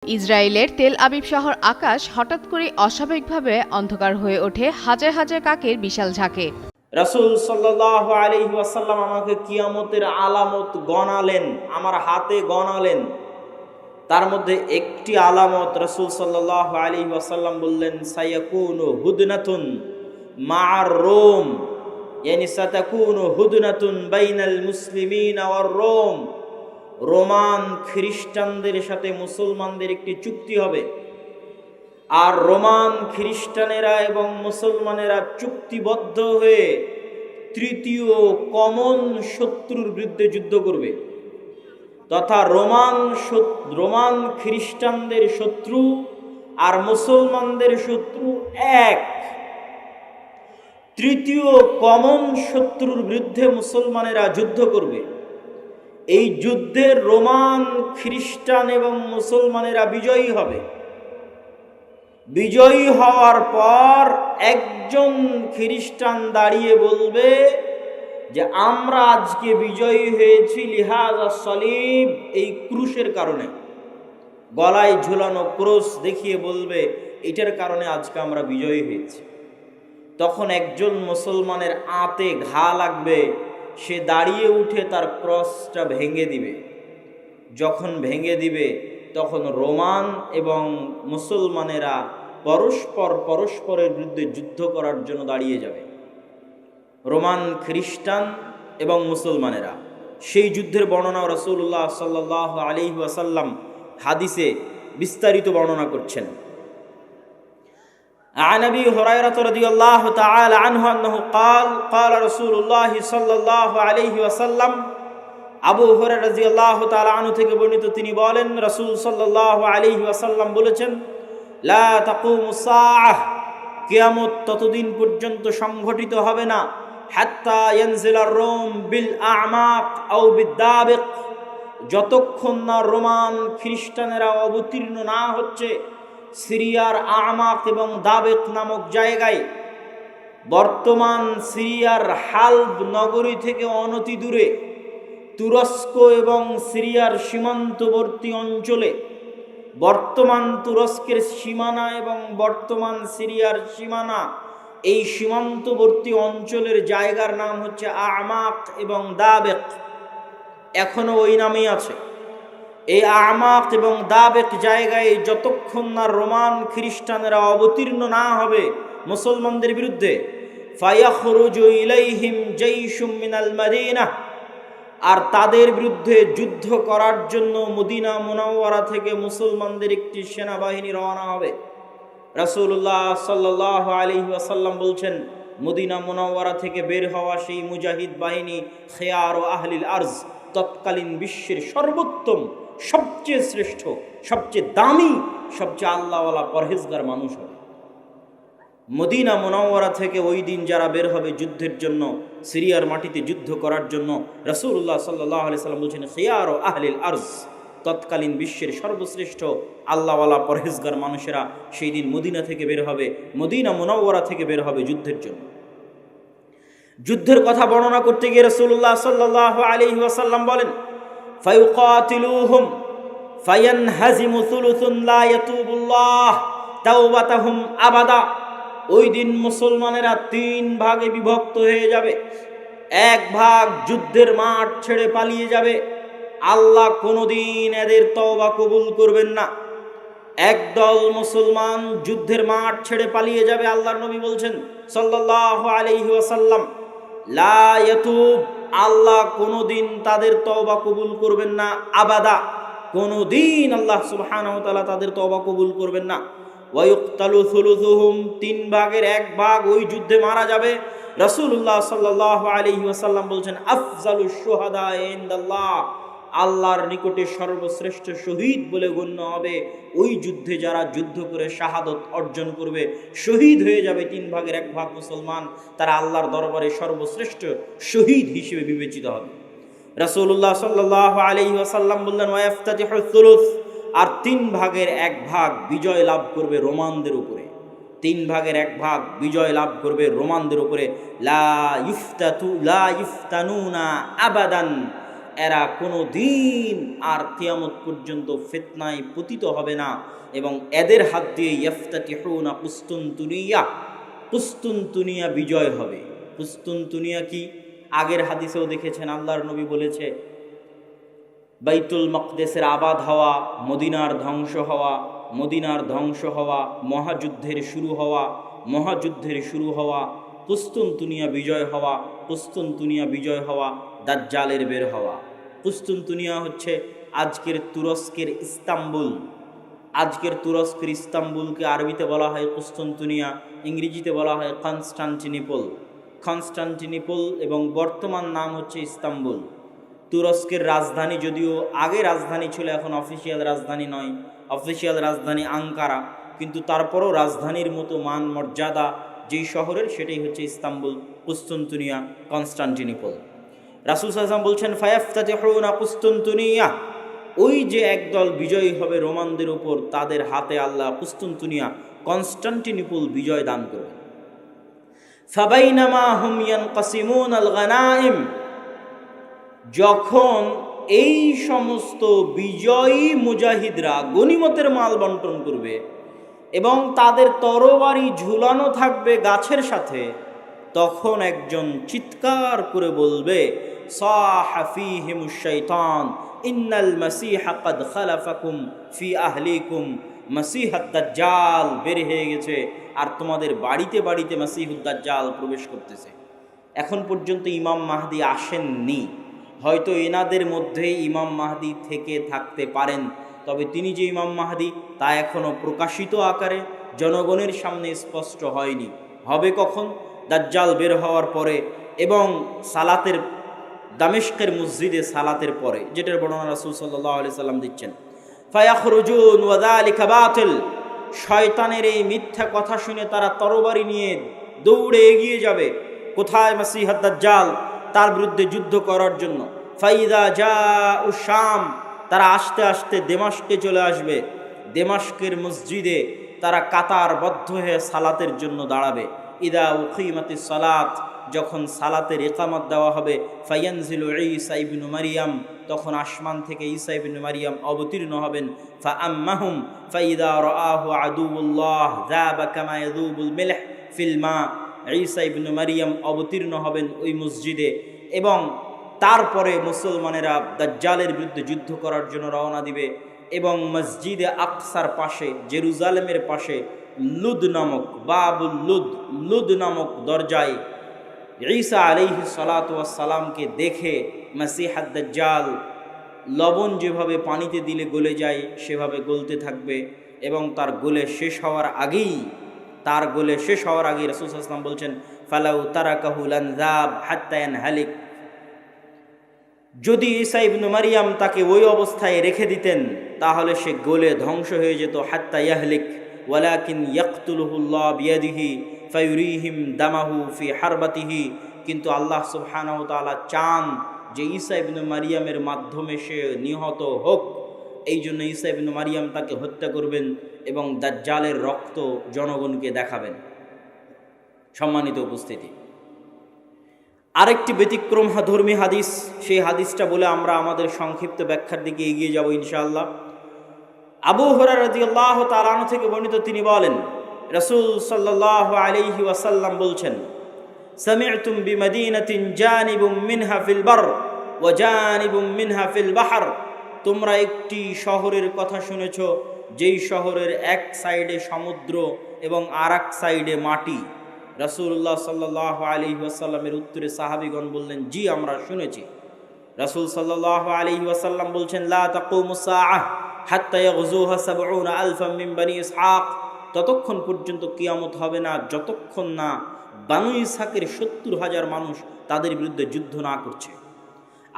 ইসরায়েলের Tel Aviv শহর আকাশ হঠাৎ করে অস্বাভাবিকভাবে অন্ধকার হয়ে ওঠে হাজার হাজার কাকের বিশাল ঝাঁকে। রাসূল সাল্লাল্লাহু আলাইহি ওয়াসাল্লাম আমাকে কিয়ামতের আলামত গণালেন, আমার হাতে গণালেন। তার মধ্যে একটি আলামত রাসূল সাল্লাল্লাহু আলাইহি ওয়াসাল্লাম বললেন, সায়াকুনু হুদনাতুন মা'আর রোম, ইয়ানি সাতাকুনু হুদনাতুন বাইনাল মুসলিমিনা ওয়ার রোম। রোমান খ্রিস্টানদের সাথে মুসলমানদের একটি চুক্তি হবে, আর রোমান খ্রিস্টানেরা এবং মুসলমানেরা চুক্তিবদ্ধ হয়ে তৃতীয় কমন শত্রুর বিরুদ্ধে যুদ্ধ করবে, তথা রোমান খ্রিস্টানদের শত্রু আর মুসলমানদের শত্রু এক। তৃতীয় কমন শত্রুর বিরুদ্ধে মুসলমানেরা যুদ্ধ করবে। এই যুদ্ধে রোমান খ্রিস্টান এবং মুসলমানেরা বিজয়ী হবে। বিজয়ী হওয়ার পর একজন খ্রিস্টান দাঁড়িয়ে বলবে যে আমরা আজকে বিজয়ী হয়েছি লিহাজা সলিব, এই ক্রুশের কারণে, গলায় ঝুলানো ক্রুশ দেখিয়ে বলবে এটার কারণে আজকে আমরা বিজয়ী হয়েছি। তখন একজন মুসলমানের আঁতে ঘা লাগবে, সে দাঁড়িয়ে উঠে তার ক্রসটা ভেঙে দিবে। যখন ভেঙে দিবে তখন রোমান এবং মুসলমানেরা পরস্পরের বিরুদ্ধে যুদ্ধ করার জন্য দাঁড়িয়ে যাবে। রোমান খ্রিস্টান এবং মুসলমানেরা, সেই যুদ্ধের বর্ণনা রাসূলুল্লাহ সাল্লাল্লাহু আলাইহি ওয়াসাল্লাম হাদিসে বিস্তারিত বর্ণনা করছেন। عن أبي هريرة رضي الله تعالى عنه أنه قال قال رسول الله صلى الله عليه وسلم আবু হুরায়রা রাদিয়াল্লাহু তাআলা আনহু থেকে বর্ণিত, তিনি বলেন রাসূল সাল্লাল্লাহু আলাইহি ওয়াসাল্লাম বলেছেন, লা তাকুমুস সাআহ, কিয়ামত ততদিন পর্যন্ত সংঘটিত হবে না, হাত্তা ইয়ানজিলার রোম বিল আ'মাক আও বিদাবিক, যতক্ষণ না রোমান খ্রিস্টানেরা অবতীর্ণ না হচ্ছে সিরিয়ার আমাক এবং দাবেক নামক জায়গায়। বর্তমান সিরিয়ার হালব নগরী থেকে অনতি দূরে তুরস্ক এবং সিরিয়ার সীমান্তবর্তী অঞ্চলে, বর্তমান তুরস্কের সীমানা এবং বর্তমান সিরিয়ার সীমানা, এই সীমান্তবর্তী অঞ্চলের জায়গার নাম হচ্ছে আমাক এবং দাবেক, এখনো ওই নামেই আছে। এই আমাক এবং দাবেক জায়গায় যতক্ষণ না রোমান খ্রিস্টানেরা অবতীর্ণ না হবে মুসলমানদের বিরুদ্ধে, ফায়াখরুজু ইলাইহিম জাইশুম মিনাল মাদিনাহ, আর তাদের বিরুদ্ধে যুদ্ধ করার জন্য মদিনা মুনাওয়ারা থেকে মুসলমানদের একটি সেনাবাহিনী রওনা হবে। রাসূলুল্লাহ সাল্লাল্লাহু আলাইহি ওয়াসাল্লাম বলছেন, মদিনা মুনাওয়ারা থেকে বের হওয়া সেই মুজাহিদ বাহিনী খিয়ার ও আহলিল আরজ, তৎকালীন বিশ্বের সর্বোত্তম, সবচেয়ে শ্রেষ্ঠ, সবচেয়ে দামি, সবচেয়ে আল্লাহওয়ালা পরহেজগার মানুষ হবে। মদিনা মুনাওয়ারা থেকে ওই দিন যারা বের হবে যুদ্ধের জন্য, সিরিয়ার মাটিতে যুদ্ধ করার জন্য, রাসূলুল্লাহ সাল্লাল্লাহু আলাইহি সাল্লাম বলছেন খিয়ার ও আহলিল আরজ, তৎকালীন বিশ্বের সর্বশ্রেষ্ঠ আল্লাহওয়ালা পরহেজগার মানুষেরা সেই দিন মদিনা থেকে বের হবে, মদিনা মুনাওয়ারা থেকে বের হবে যুদ্ধের জন্য। যুদ্ধের কথা বর্ণনা করতে গিয়ে রাসূলুল্লাহ সাল্লাল্লাহু আলাইহি ওয়াসাল্লাম বলেন, ফায়ুকাতিলুহুম ফায়ানহাজিমু সুলুসুন লা ইয়াতুবুল্লাহ তাওবাতাহুম আবাদা, ওই দিন মুসলমানেরা তিন ভাগে বিভক্ত হয়ে যাবে। এক ভাগ যুদ্ধের মাঠ ছেড়ে পালিয়ে যাবে, আল্লাহ কোনোদিন এদের তওবা কবুল করবেন না। একদল মুসলমান যুদ্ধের মাঠ ছেড়ে পালিয়ে যাবে, আল্লাহর নবী বলছেন সাল্লাল্লাহু আলাইহি ওয়াসাল্লাম, লা ইয়াতুব, আল্লাহ কোনোদিন তাদের তওবা কবুল করবেন না, আবাদা, কোনোদিন আল্লাহ সুবহানাহু ওয়া তাআলা তাদের তওবা কবুল করবেন না। ওয়া ইউকতালু সুলুসুহুম, তিন ভাগের এক ভাগ ওই যুদ্ধে মারা যাবে। রাসূলুল্লাহ সাল্লাল্লাহু আলাইহি ওয়াসাল্লাম বলছেন, আফজালুশ শুহাদা ইনদাল্লাহ, আল্লাহর নিকটে সর্বশ্রেষ্ঠ শহীদ বলে গণ্য হবে ওই যুদ্ধে যারা যুদ্ধ করে শাহাদত অর্জন করবে, শহীদ হয়ে যাবে তিন ভাগের এক ভাগ মুসলমান, তারা আল্লাহর দরবারে সর্বশ্রেষ্ঠ শহীদ হিসেবে বিবেচিত হবে। রাসূলুল্লাহ সাল্লাল্লাহু আলাইহি ওয়াসাল্লাম বললেন, ওয়াইফতাতিহুস সুলুস, আর তিন ভাগের এক ভাগ বিজয় লাভ করবে রোমানদের উপরে, তিন ভাগের এক ভাগ বিজয় লাভ করবে রোমানদের উপরে। লা ইফতানুনা আবাদান, এরা কোনো দিন আর কিয়ামত পর্যন্ত ফিতনায় পতিত হবে না, এবং এদের হাত দিয়ে ইফতাতিহুনা কুস্তুনতুনিয়া, কুস্তুনতুনিয়া বিজয় হবে। কুস্তুনতুনিয়া কি? আগের হাদিসেও দেখেছেন আল্লাহর নবী বলেছে বাইতুল মাকদেসের আবাদ হওয়া, মদিনার ধ্বংস হওয়া, মদিনার ধ্বংস হওয়া, মহাযুদ্ধের শুরু হওয়া, মহাযুদ্ধের শুরু হওয়া, কুস্তুনতুনিয়া বিজয় হওয়া, কুস্তুনতুনিয়া বিজয় হওয়া, দাজ্জালের বের হওয়া। কুস্তুনতুনিয়া হচ্ছে আজকের তুরস্কের ইস্তাম্বুল। আজকের তুরস্কের ইস্তাম্বুলকে আরবিতে বলা হয় কুস্তুনতুনিয়া, ইংরেজিতে বলা হয় কনস্টান্টিনিপল। কনস্টান্টিনিপল এবং বর্তমান নাম হচ্ছে ইস্তাম্বুল। তুরস্কের রাজধানী, যদিও আগে রাজধানী ছিল, এখন অফিসিয়াল রাজধানী নয়, অফিসিয়াল রাজধানী আঙ্কারা, কিন্তু তারপরও রাজধানীর মতো মান মর্যাদা যেই শহরের, সেটাই হচ্ছে ইস্তাম্বুল, কুস্তুনতুনিয়া, কনস্টান্টিনিপল। রাসূল সাল্লাল্লাহু আলাইহি ওয়াসাল্লাম বলছেন ফায়াফতাতিহুনা কুস্তুনতুনিয়া, ওই যে একদল বিজয়ী হবে রোমানদের উপর, তাদের হাতে আল্লাহ কুস্তুনতুনিয়া, কনস্টান্টিনিপল বিজয় দান করবেন। ফাবাইনামা হুম ইয়ানকাসিমুনাল গানাইম, যখন এই সমস্ত বিজয়ী মুজাহিদরা গনিমতের মাল বন্টন করবে এবং তাদের তরবারি ঝুলানো থাকবে গাছের সাথে, তখন একজন চিৎকার করে বলবে সাহা ফীহিমুশ শাইতান ইন্নাল মাসীহা ক্বাদ খালাফাকুম ফি আহলিকুম, মাসীহুদ দাজ্জাল বের হয়ে গেছে আর তোমাদের বাড়িতে বাড়িতে মাসীহুদ দাজ্জাল প্রবেশ করতেছে। এখন পর্যন্ত ইমাম মাহদি আসেননি, হয়তো এনাদের মধ্যেই ইমাম মাহদি থেকে থাকতে পারেন, তবে তিনি যে ইমাম মাহদি তা এখনও প্রকাশিত আকারে জনগণের সামনে স্পষ্ট হয়নি। হবে কখন? দাজ্জাল বের হওয়ার পরে এবং সালাতের, দামেস্কের মসজিদে সালাতের পরে, যেটার বর্ণনা রাসূল সাল্লাল্লাহু আলাইহি সাল্লাম দিচ্ছেন। ফায়াখরুজুন ওয়া যালিকা বাতিল, শয়তানের এই মিথ্যা কথা শুনে তারা তরবারি নিয়ে দৌড়ে এগিয়ে যাবে কোথায়? মাসীহুদ দাজ্জাল, তার বিরুদ্ধে যুদ্ধ করার জন্য। ফাইদা জাউ শাম, তারা আস্তে আস্তে দেমাশকে চলে আসবে। দেমাশকের মসজিদে তারা কাতারবদ্ধ হয়ে সালাতের জন্য দাঁড়াবে। ইদা উকিমাতিস সালাত, যখন সালাতের ইকামত দেওয়া হবে, ফায়ানজিলু ঈসা ইবনু মারিয়াম, তখন আসমান থেকে ঈসা ইবনু মারিয়াম অবতীর্ণ হবেন। ফাআম্মাহুম ফাইদা রাআহু আদুউল্লাহ যাবা কামা ইয়াযুবুল মিলহ ফিল মা, ঈসা ইবনু মারিয়াম অবতীর্ণ হবেন ওই মসজিদে, এবং তারপরে মুসলমানেরা দাজ্জালের বিরুদ্ধে যুদ্ধ করার জন্য রওনা দিবে। এবং মসজিদে আকসার পাশে, জেরুজালেমের পাশে লুদ নামক, বাবুল লুদ, লুদ নামক দরজায় ঈসা আলাইহিস সালাতু ওয়াস সালামকে দেখে মাসীহুদ দাজ্জাল লবণ যেভাবে পানিতে দিলে গলে যায় সেভাবে গলতে থাকবে, এবং তার গলে শেষ হওয়ার আগেই, তার গলে শেষ হওয়ার আগেই রাসূল সাল্লাল্লাহু আলাইহি ওয়াসাল্লাম বলছেন ফালাউ তারাকাহু লানযাব হাত্তা ইয়ানহালিক, যদি ঈসা ইবনু মারিয়াম তাকে ওই অবস্থায় রেখে দিতেন তাহলে সে গলে ধ্বংস হয়ে যেত। হাত্তা ইয়াহলিক ওয়ালাকিন ইয়াকতুলুহুল্লাহ বিয়াদিহি ফায়ুরিহিম দামাহু ফি হারবাতিহি, কিন্তু আল্লাহ সুবহানাহু ওয়া তাআলা চান যে ঈসা ইবনু মারিয়ামের মাধ্যমে সে নিহত হোক, এই জন্য ঈসা ইবনু মারিয়াম তাকে হত্যা করবেন এবং দাজ্জালের রক্ত জনগণকে দেখাবেন। সম্মানিত উপস্থিতি, আরেকটি ব্যতিক্রম ধর্মী হাদিস, সেই হাদিসটা বলে আমরা আমাদের সংক্ষিপ্ত ব্যাখ্যার দিকে এগিয়ে যাব ইনশাআল্লাহ। আবু হুরায়রা রাদিয়াল্লাহু তাআলা আনহু থেকে বর্ণিত, তিনি বলেন রাসূল সাল্লাল্লাহু আলাইহি ওয়াসাল্লাম বলছেন সামি'তুম বিমাদিনাতিন জানিবুম মিনহা ফিল বার ওয়া জানিবুম মিনহা ফিল বাহর, তোমরা একটি শহরের কথা শুনেছ যেই শহরের এক সাইডে সমুদ্র এবং আর এক সাইডে মাটি। রাসূলুল্লাহ সাল্লাল্লাহু আলাইহি ওয়াসাল্লামের উত্তরে সাহাবীগণ বললেন, জি আমরা শুনেছি। রাসূল সাল্লাল্লাহু আলাইহি ওয়াসাল্লাম বলছেন লা তাকুমুস সাআহ হাত্তা ইয়াগযুহা ৭০,০০০ মিন বনি ইসহাক, ততক্ষণ পর্যন্ত কিয়ামত হবে না যতক্ষণ না বানু ইসহাকের ৭০,০০০ মানুষ তাদের বিরুদ্ধে যুদ্ধ না করছে।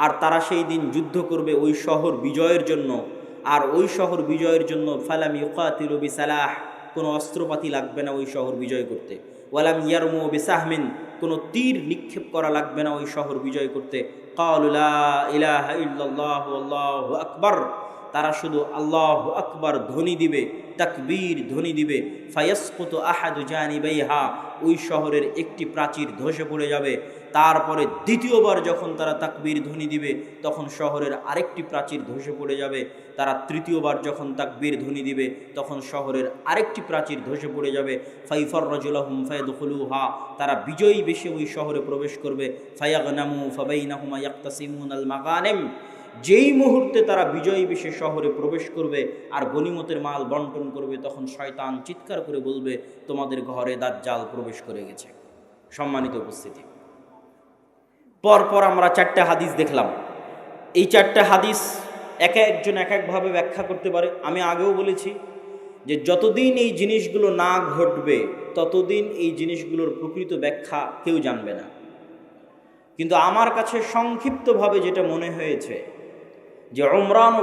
আর তারা সেই দিন যুদ্ধ করবে ওই শহর বিজয়ের জন্য, আর ওই শহর বিজয়ের জন্য ফালাম ইউকাতিলু বিসালাহ, কোনো অস্ত্রপাতি লাগবে না ওই শহর বিজয় করতে। ওয়ালাম ইয়ারমু বিসাহমিন, কোনো তীর নিক্ষেপ করা লাগবে না ওই শহর বিজয় করতে। ক্বালু লা ইলাহা ইল্লাল্লাহু আল্লাহু আকবার, তারা শুধু আল্লাহু আকবার ধ্বনি দিবে, তাকবীর ধ্বনি দিবে, ফায়াসকুতু আহাদু জানিবাইহা, ওই শহরের একটি প্রাচীর ধসে পড়ে যাবে। তারপরে দ্বিতীয়বার যখন তারা তাকবীর ধ্বনি দিবে তখন শহরের আরেকটি প্রাচীর ধসে পড়ে যাবে। তারা তৃতীয়বার যখন তাকবীর ধ্বনি দিবে তখন শহরের আরেকটি প্রাচীর ধসে পড়ে যাবে। ফাইফাররাজুলাহুম ফায়াদখুলুহা, তারা বিজয়ী বেশে ওই শহরে প্রবেশ করবে। ফায়াগনামু ফাবাইনাহুমা ইয়াকতাসিমুনাল মাগানিম, যেই মুহূর্তে তারা বিজয়ী বেশে শহরে প্রবেশ করবে আর গনিমতের মাল বন্টন করবে, তখন শয়তান চিৎকার করে বলবে, তোমাদের ঘরে দাজ্জাল প্রবেশ করে গেছে। সম্মানিত উপস্থিতি, পরপর আমরা 4টা হাদিস দেখলাম। এই 4টা হাদিস এক একজন এক একভাবে ব্যাখ্যা করতে পারে। আমি আগেও বলেছি যে যতদিন এই জিনিসগুলো না ঘটবে ততদিন এই জিনিসগুলোর প্রকৃত ব্যাখ্যা কেউ জানবে না। কিন্তু আমার কাছে সংক্ষিপ্তভাবে যেটা মনে হয়েছে যে উমরান ও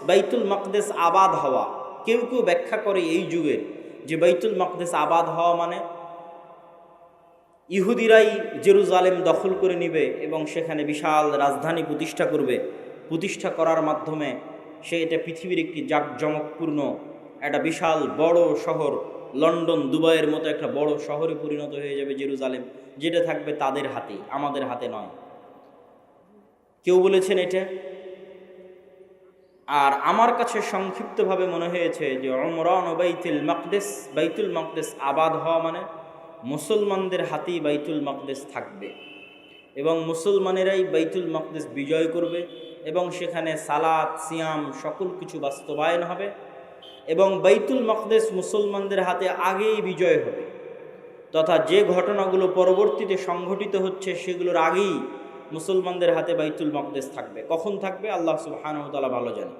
বাইতুল মাকদেস আবাদ হওয়া, কেউ কেউ ব্যাখ্যা করে এই যুগের যে বাইতুল মাকদেস আবাদ হওয়া মানে ইহুদিরাই জেরুজালেম দখল করে নিবে এবং সেখানে বিশাল রাজধানী প্রতিষ্ঠা করবে। প্রতিষ্ঠা করার মাধ্যমে সে এটা পৃথিবীর একটি জাঁকজমকপূর্ণ একটা বিশাল বড় শহর, লন্ডন দুবাইয়ের মতো একটা বড় শহরে পরিণত হয়ে যাবে জেরুজালেম, যেটা থাকবে তাদের হাতে, আমাদের হাতে নয়। কেউ বলেছেন এটা। আর আমার কাছে সংক্ষিপ্তভাবে মনে হয়েছে যে উমরান ও বাইতুল মাকদেস আবাদ হওয়া মানে মুসলমানদের হাতেই বাইতুল মাকদেস থাকবে এবং মুসলমানেরাই বাইতুল মাকদেস বিজয় করবে এবং সেখানে সালাত সিয়াম সকল কিছু বাস্তবায়ন হবে এবং বাইতুল মাকদেস মুসলমানদের হাতে আগেই বিজয় হবে, তথা যে ঘটনাগুলো পরবর্তীতে সংঘটিত হচ্ছে সেগুলোর আগেই মুসলমানদের হাতে বাইতুল মাকদেস থাকবে। কখন থাকবে আল্লাহ সুবহানাহু ওয়া তাআলা ভালো জানেন।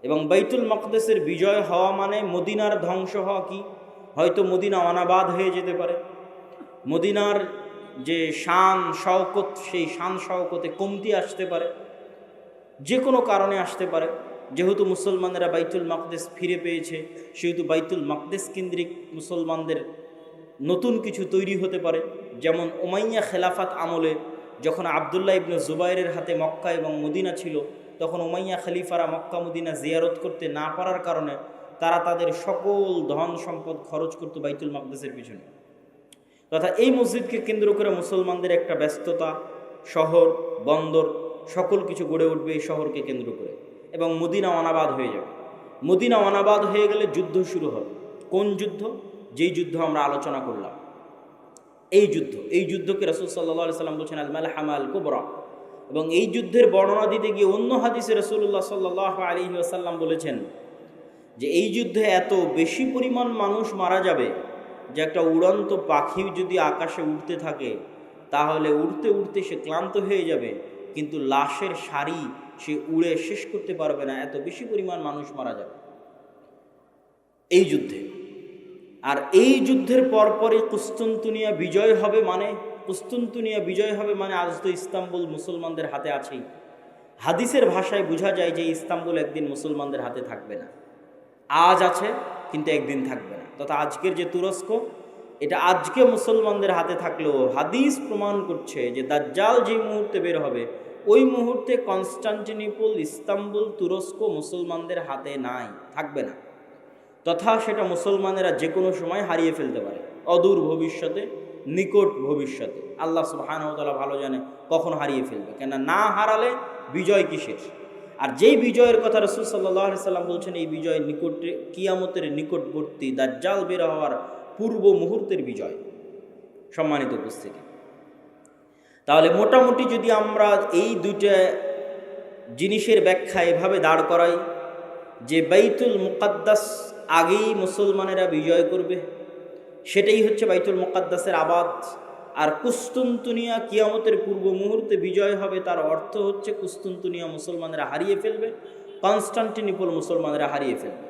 এবং বাইতুল মাকদেসের বিজয় হওয়া মানে মদিনার ধ্বংস হওয়া কি? হয়তো মদিনা অনাবাদ হয়ে যেতে পারে, মদিনার যে শান শওকত সেই শান শওকতে কমতি আসতে পারে, যে কোনো কারণে আসতে পারে। যেহেতু মুসলমানেরা বাইতুল মাকদেস ফিরে পেয়েছে সেহেতু বাইতুল মাকদেস কেন্দ্রিক মুসলমানদের নতুন কিছু তৈরি হতে পারে। যেমন উমাইয়া খেলাফাত আমলে যখন আবদুল্লাহ ইবনে জুবাইরের হাতে মক্কা এবং মদিনা ছিল, তখন উমাইয়া খলিফারা মক্কা মদিনা জিয়ারত করতে না পারার কারণে তারা তাদের সকল ধন সম্পদ খরচ করত বাইতুল মাকদেসের পিছনে। তথা এই মসজিদকে কেন্দ্র করে মুসলমানদের একটা ব্যস্ততা, শহর বন্দর সকল কিছু গড়ে উঠবে এই শহরকে কেন্দ্র করে এবং মদিনা অনাবাদ হয়ে যাবে। মদিনা অনাবাদ হয়ে গেলে যুদ্ধ শুরু হবে। কোন যুদ্ধ? যেই যুদ্ধ আমরা আলোচনা করলাম, এই যুদ্ধকে রাসূল সাল্লাল্লাহু আলাইহি সাল্লাম বলছেন আল মালহামা আল কুবরা। এবং এই যুদ্ধের বর্ণনা দিতে গিয়ে অন্য হাদিসে রাসূলুল্লাহ সাল্লাল্লাহু আলাইহি ওয়াসাল্লাম বলেছেন যে এই যুদ্ধে এত বেশি পরিমাণ মানুষ মারা যাবে যে একটা উড়ন্ত পাখি যদি আকাশে উড়তে থাকে তাহলে উড়তে উড়তে সে ক্লান্ত হয়ে যাবে, কিন্তু লাশের সারি সে উড়ে শেষ করতে পারবে না, এত বেশি পরিমাণ মানুষ মারা যাবে এই যুদ্ধে। আর এই যুদ্ধের পরপরই কুস্তুনতুনিয়া বিজয় হবে মানে আজ তো ইস্তাম্বুল মুসলমানদের হাতে আছেই। হাদিসের ভাষায় বোঝা যায় যে ইস্তাম্বুল একদিন মুসলমানদের হাতে থাকবে না। আজ আছে কিন্তু একদিন থাকবে না। তথা আজকের যে তুরস্ক, এটা আজকে মুসলমানদের হাতে থাকলেও হাদিস প্রমাণ করছে যে দাজ্জাল যে মুহূর্তে বের হবে ওই মুহূর্তে কনস্টান্টিনোপল, ইস্তাম্বুল, তুরস্ক মুসলমানদের হাতে নাই, থাকবে না। তথা সেটা মুসলমানেরা যে কোনো সময় হারিয়ে ফেলতে পারে, অদূর ভবিষ্যতে, নিকট ভবিষ্যতে। আল্লাহ সুবহানাহু ওয়া তাআলা ভালো জানে কখন হারিয়ে ফেলবে, কেন না হারালে বিজয় কিসের? আর যেই বিজয়ের কথা রাসূল সাল্লাল্লাহু আলাইহি সাল্লাম বলছেন এই বিজয় নিকটে, কিয়ামতের নিকটবর্তী, দাজ্জাল বের হওয়ার পূর্ব মুহূর্তের বিজয়। সম্মানিত উপস্থিতি, তাহলে মোটামুটি যদি আমরা এই দুইটা জিনিসের ব্যাখ্যা এভাবে দাঁড় করাই যে বাইতুল মুকাদ্দাস আগেই মুসলমানেরা বিজয় করবে, সেটাই হচ্ছে বাইতুল মুকাদ্দাসের আবাদ। আর কুস্তুনতুনিয়া কিয়ামতের পূর্ব মুহূর্তে বিজয় হবে, তার অর্থ হচ্ছে কুস্তুনতুনিয়া মুসলমানেরা হারিয়ে ফেলবে, কনস্টান্টিনোপল মুসলমানেরা হারিয়ে ফেলবে।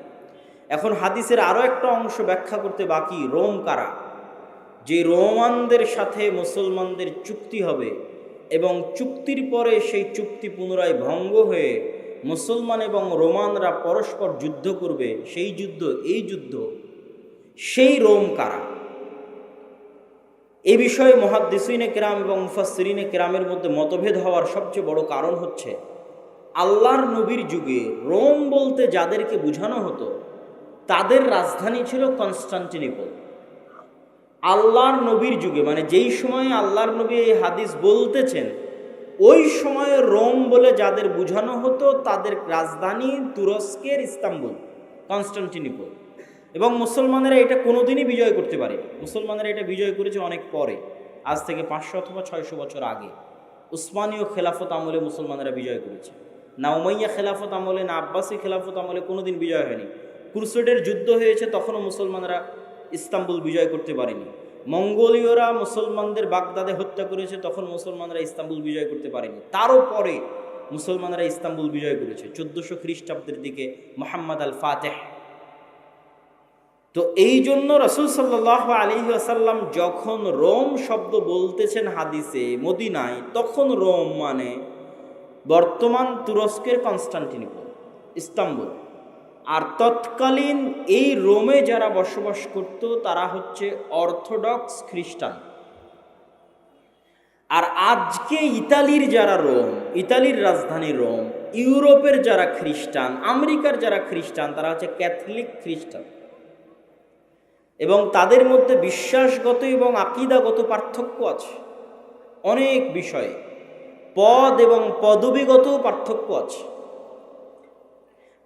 এখন হাদিসের আরও একটা অংশ ব্যাখ্যা করতে বাকি, রোম কারা? যে রোমানদের সাথে মুসলমানদের চুক্তি হবে এবং চুক্তির পরে সেই চুক্তি পুনরায় ভঙ্গ হয়ে মুসলমান এবং রোমানরা পরস্পর যুদ্ধ করবে, সেই যুদ্ধ, এই যুদ্ধ, সেই রোম কারা? এ বিষয়ে মুহাদ্দিসিনে কেরাম এবং মুফাসসিরিনে কেরামের মধ্যে মতভেদ হওয়ার সবচেয়ে বড় কারণ হচ্ছে আল্লাহর নবীর যুগে রোম বলতে যাদেরকে বোঝানো হতো তাদের রাজধানী ছিল কনস্টান্টিনোপল। আল্লাহর নবীর যুগে, মানে যেই সময়ে আল্লাহর নবী এই হাদিস বলতেছেন, ওই সময়ে রোম বলে যাদের বোঝানো হতো তাদের রাজধানী তুরস্কের ইস্তাম্বুল, কনস্টান্টিনোপল। এবং মুসলমানেরা এটা কোনোদিনই বিজয় করতে পারে। মুসলমানেরা এটা বিজয় করেছে অনেক পরে, আজ থেকে 500 অথবা 600 বছর আগে। উসমানীয় খেলাফত আমলে মুসলমানেরা বিজয় করেছে। না উমাইয়া খেলাফত আমলে, না আব্বাসী খেলাফত আমলে কোনোদিন বিজয় হয়নি। ক্রুসেডের যুদ্ধ হয়েছে, তখনও মুসলমানরা ইস্তাম্বুল বিজয় করতে পারেনি। মঙ্গোলীয়রা মুসলমানদের বাগদাদে হত্যা করেছে, তখন মুসলমানরা ইস্তাম্বুল বিজয় করতে পারেনি। তারও পরে মুসলমানরা ইস্তাম্বুল বিজয় করেছে 1400 খ্রিস্টাব্দের দিকে, মুহাম্মদ আল ফাতেহ। তো এই জন্য রাসূল সাল্লাল্লাহু আলাইহি ওয়াসাল্লাম যখন রোম শব্দ বলতেছেন হাদিসে মদিনায়, তখন রোম মানে বর্তমান তুরস্কের কনস্টান্টিনোপল, ইস্তাম্বুল। আর তৎকালীন এই রোমে যারা বসবাস করত তারা হচ্ছে অর্থোডক্স খ্রিস্টান। আর আজকে ইতালির যারা রোম, ইতালির রাজধানী রোম, ইউরোপের যারা খ্রিস্টান, আমেরিকার যারা খ্রিস্টান, তারা হচ্ছে ক্যাথলিক খ্রিস্টান। এবং তাদের মধ্যে বিশ্বাসগত এবং আকীদাগত পার্থক্য আছে অনেক বিষয়ে, পদ এবং পদবীগত পার্থক্য আছে,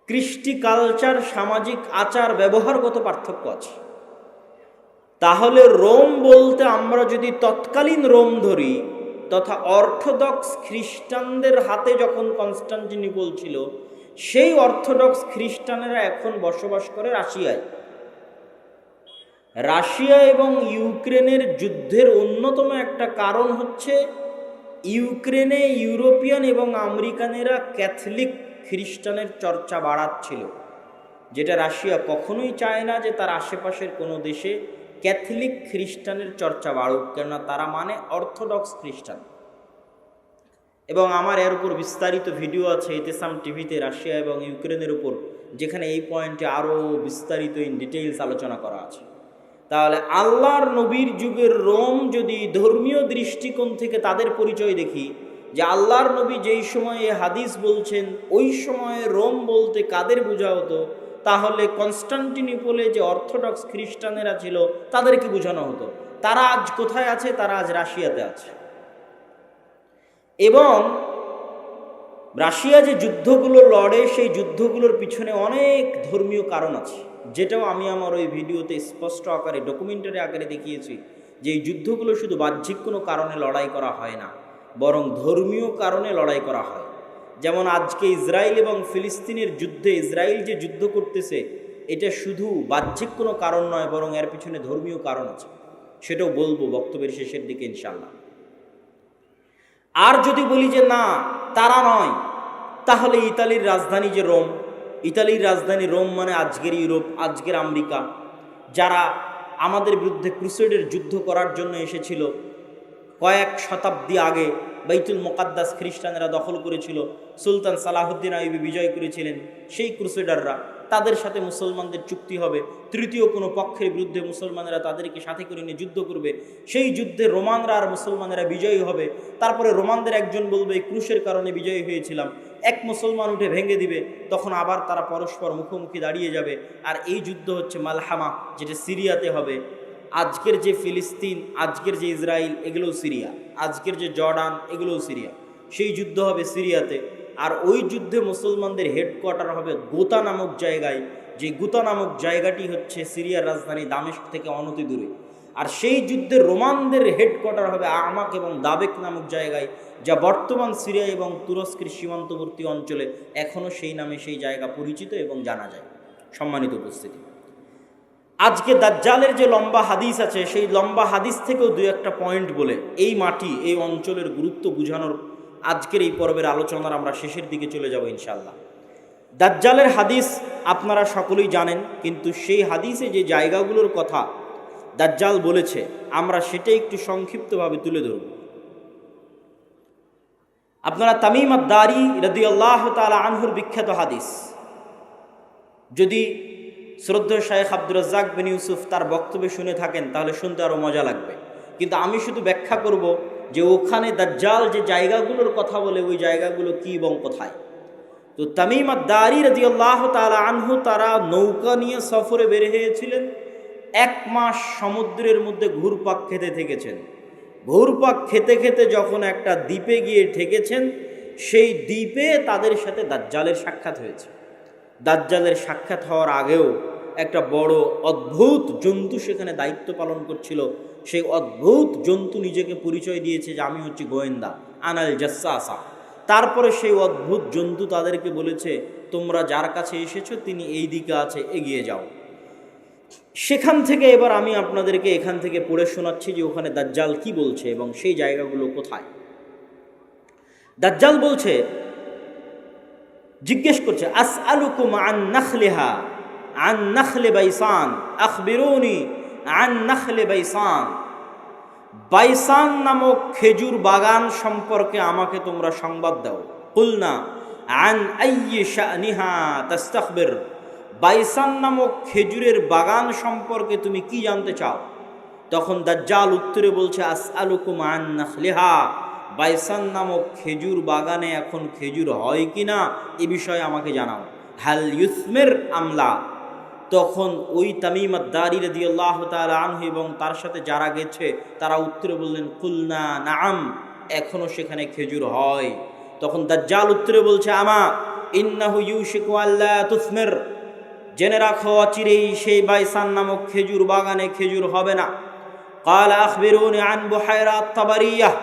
কৃষ্টি কালচার, সামাজিক আচার ব্যবহারগত পার্থক্য আছে। তাহলে রোম বলতে আমরা যদি তৎকালীন রোম ধরি, তথা অর্থোডক্স খ্রিস্টানদের হাতে যখন কনস্টান্টিনোপল ছিল, সেই অর্থোডক্স খ্রিস্টানেরা এখন বসবাস করে রাশিয়ায়। রাশিয়া এবং ইউক্রেনের যুদ্ধের অন্যতম একটা কারণ হচ্ছে ইউক্রেনে ইউরোপিয়ান এবং আমেরিকানেরা ক্যাথলিক খ্রিস্টানের চর্চা বাড়াচ্ছিল, যেটা রাশিয়া কখনোই চায় না যে তার আশেপাশের কোনো দেশে ক্যাথলিক খ্রিস্টানের চর্চা বাড়ুক, কেননা তারা মানে অর্থোডক্স খ্রিস্টান। এবং আমার এর উপর বিস্তারিত ভিডিও আছে ইতিসাম টিভিতে রাশিয়া এবং ইউক্রেনের উপর, যেখানে এই পয়েন্টে আরও বিস্তারিত ইন ডিটেইলস আলোচনা করা আছে। তাহলে আল্লাহর নবীর যুগের রোম যদি ধর্মীয় দৃষ্টিকোণ থেকে তাদের পরিচয় দেখি, যে আল্লাহর নবী যেই সময়ে হাদিস বলছেন ওই সময়ে রোম বলতে কাদের বোঝা হতো, তাহলে কনস্টান্টিনোপলে যে অর্থোডক্স খ্রিস্টানেরা ছিল তাদেরকে বোঝানো হতো। তারা আজ কোথায় আছে? তারা আজ রাশিয়াতে আছে। এবং রাশিয়া যে যুদ্ধগুলো লড়ে, সেই যুদ্ধগুলোর পিছনে অনেক ধর্মীয় কারণ আছে, যেটাও আমি আমার ওই ভিডিওতে স্পষ্ট আকারে ডকুমেন্টারি আকারে দেখিয়েছি, যে এই যুদ্ধগুলো শুধু বাহ্যিক কোনো কারণে লড়াই করা হয় না, বরং ধর্মীয় কারণে লড়াই করা হয়। যেমন আজকে ইসরায়েল এবং ফিলিস্তিনের যুদ্ধে ইসরায়েল যে যুদ্ধ করতেছে, এটা শুধু বাহ্যিক কোনো কারণ নয়, বরং এর পিছনে ধর্মীয় কারণ আছে, সেটাও বলবো বক্তব্যের শেষের দিকে ইনশাআল্লাহ। আর যদি বলি যে না তারা নয়, তাহলে ইতালির রাজধানী যে রোম, ইতালির রাজধানী রোম মানে আজকের ইউরোপ, আজকের আমেরিকা, যারা আমাদের বিরুদ্ধে ক্রুসেডের যুদ্ধ করার জন্য এসেছিল, কয়েক শতাব্দী আগে বাইতুল মুকাদ্দাস খ্রিস্টানেরা দখল করেছিল, সুলতান সালাহুদ্দিন আইয়ুবী বিজয় করেছিলেন, সেই ক্রুসেডাররা, তাদের সাথে মুসলমানদের চুক্তি হবে, তৃতীয় কোনো পক্ষের বিরুদ্ধে মুসলমানেরা তাদেরকে সাথে করে নিয়ে যুদ্ধ করবে, সেই যুদ্ধে রোমানরা আর মুসলমানেরা বিজয়ী হবে। তারপরে রোমানদের একজন বলবে এই ক্রুশের কারণে বিজয়ী হয়েছিলাম, এক মুসলমান উঠে ভেঙে দিবে, তখন আবার তারা পরস্পর মুখোমুখি দাঁড়িয়ে যাবে। আর এই যুদ্ধ হচ্ছে মালহামা, যেটা সিরিয়াতে হবে। আজকের যে ফিলিস্তিন, আজকের যে ইসরায়েল, এগুলোও সিরিয়া, আজকের যে জর্ডান, এগুলোও সিরিয়া। সেই যুদ্ধ হবে সিরিয়াতে। আর ওই যুদ্ধে মুসলমানদের হেডকোয়ার্টার হবে গোতা নামক জায়গায়, যে গোতা নামক জায়গাটি হচ্ছে সিরিয়ার রাজধানী দামেস্ক থেকে অনতি দূরে। আর সেই যুদ্ধে রোমানদের হেডকোয়ার্টার হবে আমাক এবং দাবেক নামক জায়গায়, যা বর্তমান সিরিয়া এবং তুরস্কের সীমান্তবর্তী অঞ্চলে এখনও সেই নামে সেই জায়গা পরিচিত এবং জানা যায়। সম্মানিত উপস্থিতি, আজকে দাজ্জালের যে লম্বা হাদিস আছে, সেই লম্বা হাদিস থেকেও দুই একটা পয়েন্ট বলে এই মাটি, এই অঞ্চলের গুরুত্ব বোঝানোর আজকের এই পর্বের আলোচনার আমরা শেষের দিকে চলে যাব ইনশাআল্লাহ। দাজ্জালের হাদিস আপনারা সকলেই জানেন, কিন্তু সেই হাদিসে যে জায়গাগুলোর কথা দাজ্জাল বলেছে, আমরা সেটাই একটু সংক্ষিপ্তভাবে তুলে ধরব। আপনারা তামিম আদ-দারি রাদিয়াল্লাহু তাআলা আনহুর বিখ্যাত হাদিস, যদি শ্রদ্ধেয় শাইখ আব্দুর রাজ্জাক বিন ইউসুফ তার বক্তব্য শুনে থাকেন তাহলে শুনতে আরও মজা লাগবে। কিন্তু আমি শুধু ব্যাখ্যা করব যে ওখানে দাজ্জাল যে জায়গাগুলোর কথা বলে, ওই জায়গাগুলো কী এবং কোথায়। তো তামিম আদ-দারি রাদিয়াল্লাহু তাআলা আনহু তারা নৌকা নিয়ে সফরে বের হয়েছিলেন। 1 মাস সমুদ্রের মধ্যে ঘুরপাক খেতে থেকেছেন। ঘুরপাক খেতে খেতে যখন একটা দ্বীপে গিয়ে ঠেকেছেন, সেই দ্বীপে তাদের সাথে দাজ্জালের সাক্ষাৎ হয়েছে। দাজ্জালের সাক্ষাৎ হওয়ার আগেও একটা বড় অদ্ভুত জন্তু সেখানে দায়িত্ব পালন করছিল। সেই অদ্ভুত জন্তু নিজেকে পরিচয় দিয়েছে যে আমি হচ্ছি গোয়েন্দা, আনাল জাসসাসা। তারপরে সেই অদ্ভুত জন্তু তাদেরকে বলেছে, তোমরা যার কাছে এসেছো তিনি এই দিকে আছে, এগিয়ে যাও। সেখান থেকে এবার আমি আপনাদেরকে এখান থেকে পড়ে শোনাচ্ছি যে ওখানে দাজ্জাল কি বলছে এবং সেই জায়গাগুলো কোথায়। দাজ্জাল বলছে, জিজ্ঞেস করছে, আসআলুকুম আন নাখলিহা আন নাখলে বাইসান আখবিরুনি আন নাখলে বাইসান। বাইসান নামক খেজুর বাগান সম্পর্কে আমাকে তোমরা সংবাদ দাও। কুলনা আন আইয়ি শানিহা তাস্তাখবির। বাইসান নামক খেজুরের বাগান সম্পর্কে তুমি কি জানতে চাও? তখন দাজ্জাল উত্তরে বলছে, আসআলুকুম আন নাখলিহা। বাইসান নামক খেজুর বাগানে এখন খেজুর হয় কিনা এ বিষয়ে আমাকে জানাও। হাল ইউসমির আমলা। তখন ওই তামিম আদ-দারি রাদিয়াল্লাহু তাআলা আনহু এবং তার সাথে যারা গেছে তারা উত্তরে বললেন, কুলনা নাআম, এখনো সেখানে খেজুর হয়। তখন দাজ্জাল উত্তরে বলছে, আমা ইন্নাহু ইউশিকু আল্লা তুসমির। জেনে রাখো অচিরেই সেই বাইসান নামক খেজুর বাগানে খেজুর হবে না। ক্বালা আখবিরুনি আন বুহাইরা আত-তাবারিয়াহ।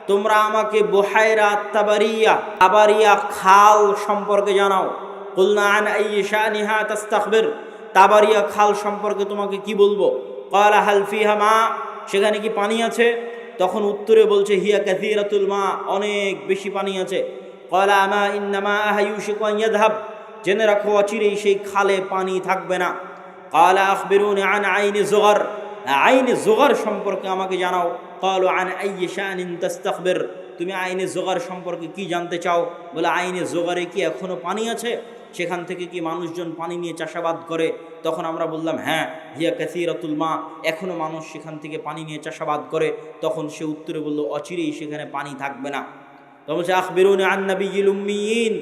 তোমরা আমাকে বুহাইরা আত-তাবারিয়া, তাবারিয়া খাল সম্পর্কে জানাও। কুলনা আন আইয়ি শানিহা তাস্তাখবির। তাবারিয়া খাল সম্পর্কে তোমাকে কি বলবো? ক্বালা হাল ফিহা মা। সেখানে কি পানি আছে? তখন উত্তরে বলছে, হিয়া কাসীরাতুল মা, অনেক বেশি পানি আছে। ক্বালা আমা ইন্নামা ইউশিকু আন ইয়াযহাব। জেনে রাখো অচিরেই সেই খালে পানি থাকবে না। ক্বালা আখবিরুনি আন আইনি যুগার। আইনে জোগার সম্পর্কে আমাকে জানাও। ক্বালু আন আইয়ি শানিন তাস্তাখবির। তুমি আইনে জোগার সম্পর্কে কি জানতে চাও? বলে, আইনে জোগারে কি এখনো পানি আছে? সেখান থেকে কি মানুষজন পানি নিয়ে চাষাবাদ করে? তখন আমরা বললাম, হ্যাঁ, হিয়া কাসীরাতুল মা, এখনো মানুষ সেখান থেকে পানি নিয়ে চাষাবাদ করে। তখন সে উত্তরে বলল, অচিরেই সেখানে পানি থাকবে না। তখন বলছে, আখবিরুনি আন নাবিয়্যিল উম্মিয়িন।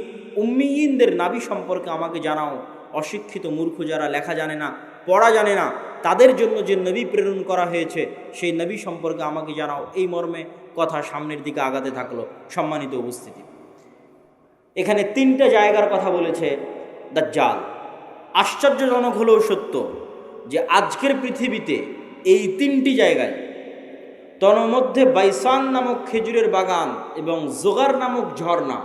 উম্মিয়িনদের নাবী সম্পর্কে আমাকে জানাও। অশিক্ষিত মূর্খ যারা লেখা জানে না, পড়া জানে না, তাদের জন্য যে নবী প্রেরণ করা হয়েছে সেই নবী সম্পর্কে আমাকে জানাও। এই মর্মে কথা সামনের দিকে আগাতে থাকলো। সম্মানিত উপস্থিতি, এখানে 3টা জায়গার কথা বলেছে দাজ্জাল। আশ্চর্যজনক হলেও সত্য যে আজকের পৃথিবীতে এই 3টি জায়গায়, তন্মধ্যে বাইসান নামক খেজুরের বাগান এবং জোগার নামক ঝর্ণা,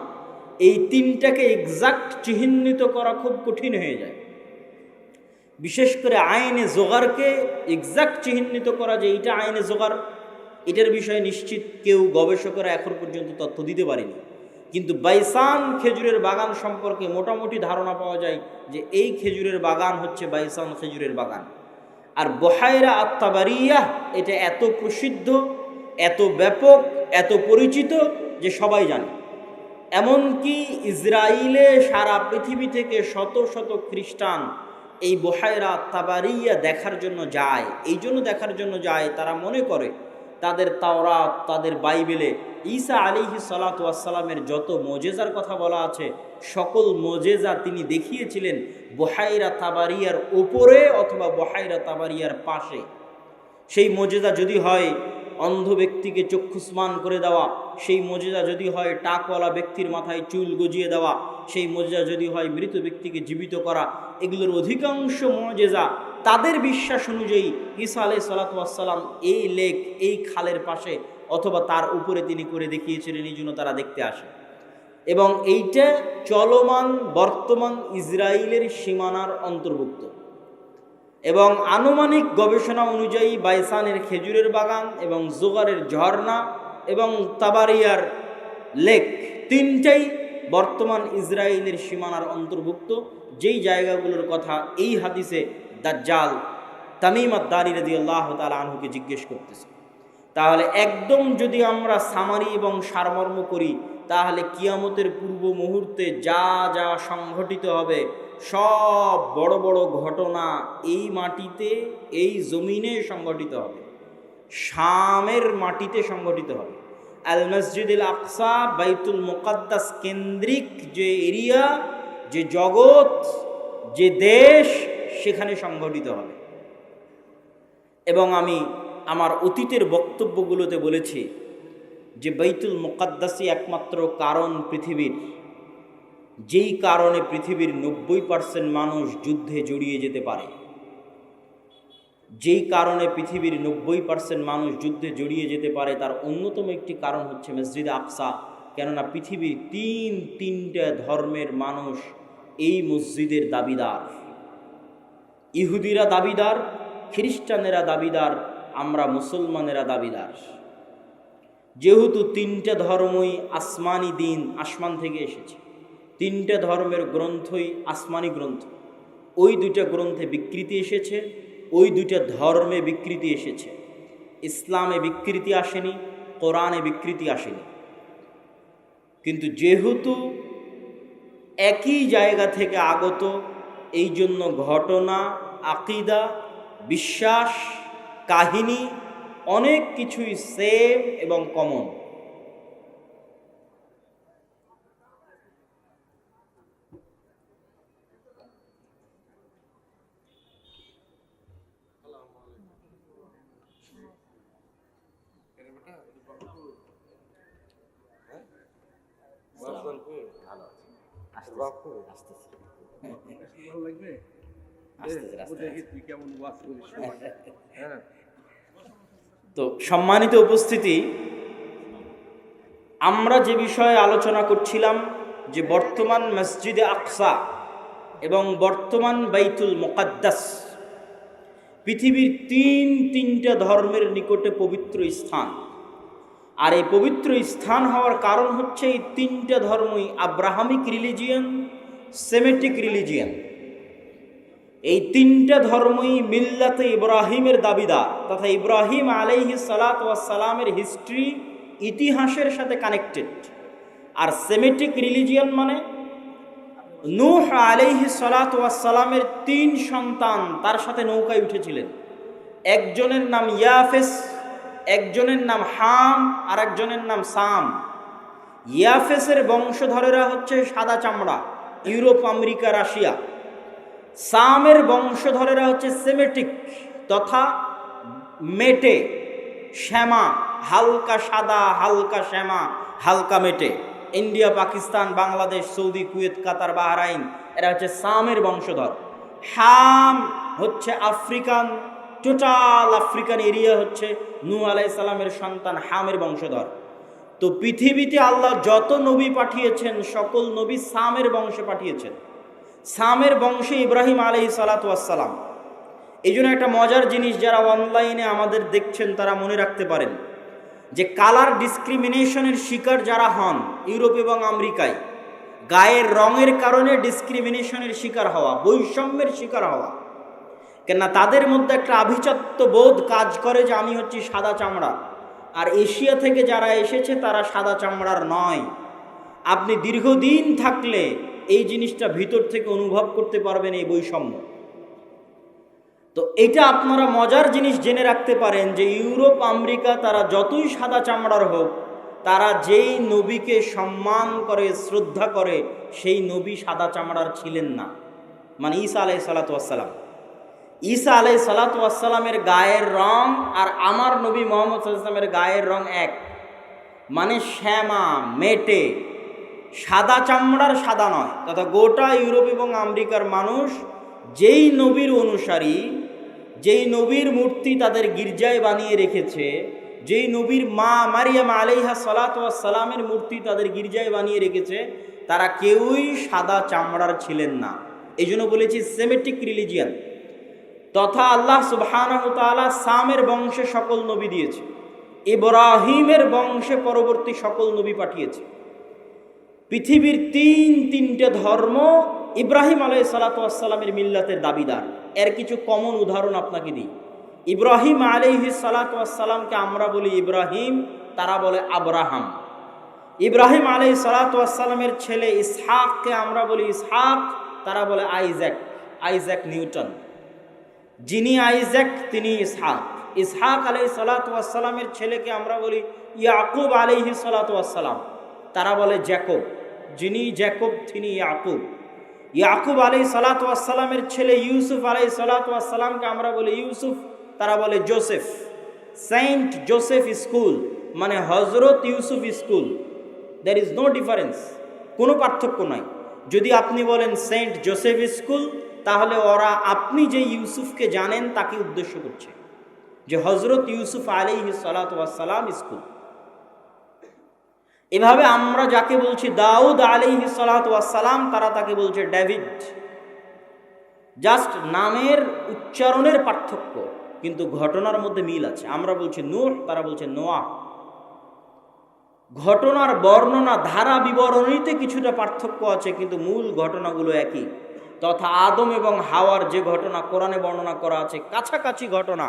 এই 3টাকে এক্সাক্ট চিহ্নিত করা খুব কঠিন হয়ে যায়। বিশেষ করে আইনে জোগারকে এক্সাক্ট চিহ্নিত করা যে এইটা আইনে জোগার, এটার বিষয়ে নিশ্চিত কেউ গবেষকরা এখন পর্যন্ত তথ্য দিতে পারেনি। কিন্তু বাইসান খেজুরের বাগান সম্পর্কে মোটামুটি ধারণা পাওয়া যায় যে এই খেজুরের বাগান হচ্ছে বাইসান খেজুরের বাগান। আর বুহাইরা আত-তাবারিয়াহ এটা এত প্রসিদ্ধ, এত ব্যাপক, এত পরিচিত যে সবাই জানে। এমনকি ইসরায়েলে সারা পৃথিবী থেকে শত শত খ্রিস্টান এই বুহাইরা আত-তাবারিয়া দেখার জন্য যায়। এই জন্য দেখার জন্য যায়, তারা মনে করে তাদের তাওরাত, তাদের বাইবেলে ঈসা আলাইহিস সালাতু ওয়াস সালামের যত মুজিজার কথা বলা আছে, সকল মুজিজা তিনি দেখিয়েছিলেন বুহাইরা তাবারিয়ার উপরে অথবা বুহাইরা তাবারিয়ার পাশে। সেই মুজিজা যদি হয় অন্ধ ব্যক্তিকে চক্ষুস্মান করে দেওয়া, সেই মুজিজা যদি হয় টাকওয়ালা ব্যক্তির মাথায় চুল গজিয়ে দেওয়া, সেই মুজিজা যদি হয় মৃত ব্যক্তিকে জীবিত করা, এগুলোর অধিকাংশ মুজিজা তাদের বিশ্বাস অনুযায়ী ঈসা আলাইহিস সালাতু ওয়াস সালাম এই লেক, এই খালের পাশে অথবা তার উপরে তিনি করে দেখিয়েছিলেন, এই জন্য তারা দেখতে আসে। এবং এইটা চলমান বর্তমান ইসরায়েলের সীমানার অন্তর্ভুক্ত। এবং আনুমানিক গবেষণা অনুযায়ী বাইসানের খেজুরের বাগান এবং জোগারের ঝর্ণা এবং তাবারিয়ার লেক 3টাই বর্তমান ইসরায়েলের সীমানার অন্তর্ভুক্ত, যেই জায়গাগুলোর কথা এই হাদিসে দাজ্জাল তামিম আদ-দারি রাদিয়াল্লাহু তাআলা আনহুকে জিজ্ঞেস করতেছে। তাহলে একদম যদি আমরা সামারি এবং সারমর্ম করি, তাহলে কিয়ামতের পূর্ব মুহূর্তে যা যা সংঘটিত হবে সব বড় বড় ঘটনা এই মাটিতে, এই জমিনে সংঘটিত হবে, শামের মাটিতে সংঘটিত হবে। আল মসজিদুল আকসা বাইতুল মুকাদ্দাস কেন্দ্রিক যে এরিয়া, যে জগৎ, যে দেশ, সেখানে সংঘটিত হবে। এবং আমি আমার অতীতের বক্তব্যগুলোতে বলেছি যে বাইতুল মুকাদ্দাসই একমাত্র কারণ পৃথিবীর, যেই কারণে পৃথিবীর 90% মানুষ যুদ্ধে জড়িয়ে যেতে পারে, যেই কারণে পৃথিবীর 90% মানুষ যুদ্ধে জড়িয়ে যেতে পারে, তার অন্যতম একটি কারণ হচ্ছে মসজিদে আকসা। কেননা পৃথিবীর তিনটা ধর্মের মানুষ এই মসজিদের দাবিদার। ইহুদিরা দাবিদার, খ্রিস্টানেরা দাবিদার, আমরা মুসলমানেরা দাবিদার। যেহেতু তিনটা ধর্মই আসমানি দিন, আসমান থেকে এসেছে, তিনটা ধর্মের গ্রন্থই আসমানি গ্রন্থ। ওই দুইটা গ্রন্থে বিকৃতি এসেছে, ওই দুইটা ধর্মে বিকৃতি এসেছে। ইসলামে বিকৃতি আসেনি, কোরআনে বিকৃতি আসেনি। কিন্তু যেহেতু একই জায়গা থেকে আগত, এই জন্য ঘটনা, আকিদা, বিশ্বাস, কাহিনী অনেক কিছুই সেম এবং কমন। তো সম্মানিত উপস্থিতি, আমরা যে বিষয়ে আলোচনা করছিলাম যে বর্তমান মসজিদে আকসা এবং বর্তমান বাইতুল মুকাদ্দাস পৃথিবীর তিনটা ধর্মের নিকটে পবিত্র স্থান। আর এই পবিত্র স্থান হওয়ার কারণ হচ্ছে এই তিনটা ধর্মই আব্রাহামিক রিলিজিয়ান, সেমেটিক রিলিজিয়ান। এই তিনটা ধর্মই মিল্লাতে ইব্রাহিমের দাবিদার, তথা ইব্রাহিম আলাইহিস সালাতু ওয়াস সালামের হিস্ট্রি, ইতিহাসের সাথে কানেক্টেড। আর সেমেটিক রিলিজিয়ান মানে নূহ আলাইহিস সালাতু ওয়াস সালামের 3 সন্তান তার সাথে নৌকায় উঠেছিলেন। একজনের নাম ইয়াফেস, একজনের নাম হাম, আর একজনের নাম সাম। ইয়াফেসের বংশধরেরা হচ্ছে সাদা চামড়া, ইউরোপ, আমেরিকা, রাশিয়া। সামের বংশধরেরা হচ্ছে সেমেটিক তথা মেটে, শ্যামা, হালকা সাদা, হালকা শ্যামা, হালকা মেটে। India, Pakistan, Bangladesh, Saudi, Kuwait, Qatar, Bahrain, এরা হচ্ছে সামের বংশধর। হাম হচ্ছে আফ্রিকান, টোটাল আফ্রিকান এরিয়া হচ্ছে নূহ আলাইহিস সালামের সন্তান হামের বংশধর। তো পৃথিবীতে আল্লাহ যত নবী পাঠিয়েছেন, সকল নবী সামের বংশে পাঠিয়েছেন। সামের বংশে ইব্রাহিম আলাইহিস সালাতু ওয়াস সালাম। এই জন্য একটা মজার জিনিস, যারা অনলাইনে আমাদের দেখছেন তারা মনে রাখতে পারেন যে কালার ডিসক্রিমিনেশনের শিকার যারা হন ইউরোপ এবং আমেরিকায়, গায়ের রঙের কারণে ডিসক্রিমিনেশনের শিকার হওয়া, বৈষম্যের শিকার হওয়া, কেননা তাদের মধ্যে একটা আভিজাত্য বোধ কাজ করে যে আমি হচ্ছি সাদা চামড়া, আর এশিয়া থেকে যারা এসেছে তারা সাদা চামড়ার নয়। আপনি দীর্ঘদিন থাকলে এই জিনিসটা ভিতর থেকে অনুভব করতে পারবেন, এই বৈষম্য। তো এটা আপনারা মজার জিনিস জেনে রাখতে পারেন যে ইউরোপ, আমেরিকা তারা যতই সাদা চামড়ার হোক, তারা যেই নবীকে সম্মান করে, শ্রদ্ধা করে, সেই নবী সাদা চামড়ার ছিলেন না। মানে ঈসা আলাইহিস সালাতু ওয়াস সালাম। ঈসা আলাইহিস সালাতু ওয়াস সালামের গায়ের রং আর আমার নবী মুহাম্মদ সাল্লাল্লাহু আলাইহি ওয়াসাল্লামের গায়ের রং এক। মানে শ্যামা, মেটে, সাদা চামড়ার সাদা নয়। তথা গোটা ইউরোপ এবং আমেরিকার মানুষ যেই নবীর অনুসারী, যেই নবীর মূর্তি তাদের গির্জায় বানিয়ে রেখেছে, যেই নবীর মা মারিয়াম আলাইহিস সালাতু ওয়াস সালামের মূর্তি তাদের গির্জায় বানিয়ে রেখেছে, তারা কেউই সাদা চামড়ার ছিলেন না। এই জন্য বলেছি সেমেটিক রিলিজিয়ান। তথা আল্লাহ সুবহানাহু ওয়া তাআলা সামের বংশে সকল নবী দিয়েছে, ইব্রাহিমের বংশে পরবর্তী সকল নবী পাঠিয়েছে। পৃথিবীর তিনটা ধর্ম ইব্রাহিম আলাইহিস সালাতু ওয়াস সালামের মিল্লাতের দাবিদার। এর কিছু কমন উদাহরণ আপনাকে দিই। ইব্রাহিম আলাইহিস সালাতু ওয়াস সালামকে আমরা বলি ইব্রাহিম, তারা বলে আব্রাহাম। ইব্রাহিম আলাইহিস সালাতু ওয়াস সালামের ছেলে ইসহাককে আমরা বলি ইসহাক, তারা বলে আইজ্যাক, আইজ্যাক নিউটন। যিনি আইজ্যাক তিনি ইসহাক। ইসহাক আলাইহিস সালাতু ওয়াস সালামের ছেলেকে আমরা বলি ইয়াকুব আলাইহিস সালাতু ওয়াস সালাম, তারা বলে জ্যাকব, যিনি জ্যাকব তিনি ইয়াকুব। ইয়াকুব আলাইহিস সালাতু ওয়াস সালামের ছেলে ইউসুফ আলাইহিস সালাতু ওয়াস সালামকে আমরা বলি ইউসুফ, তারা বলে জোসেফ। সেন্ট জোসেফ স্কুল মানে Hazrat Yusuf school, there is no difference, কোনো পার্থক্য নাই। যদি আপনি বলেন সেন্ট জোসেফ স্কুল, তাহলে ওরা আপনি যে ইউসুফকে জানেন তাকে উদ্দেশ্য করছে, যে হজরত ইউসুফ আলাইহিস সালাতু ওয়াস সালাম স্কুল। এভাবে আমরা যাকে বলছি দাউদ আলাইহিস সালাতু ওয়াস সালাম, তারা তাকে বলছে ডেভিড। জাস্ট নামের উচ্চারণের পার্থক্য, কিন্তু ঘটনার মধ্যে মিল আছে। আমরা বলছি নূহ, তারা বলছে নোয়াহ। ঘটনার বর্ণনা ধারা বিবরণীতে কিছুটা পার্থক্য আছে, কিন্তু মূল ঘটনাগুলো একই। তথা আদম এবং হাওয়ার যে ঘটনা কোরআনে বর্ণনা করা আছে, কাছাকাছি ঘটনা।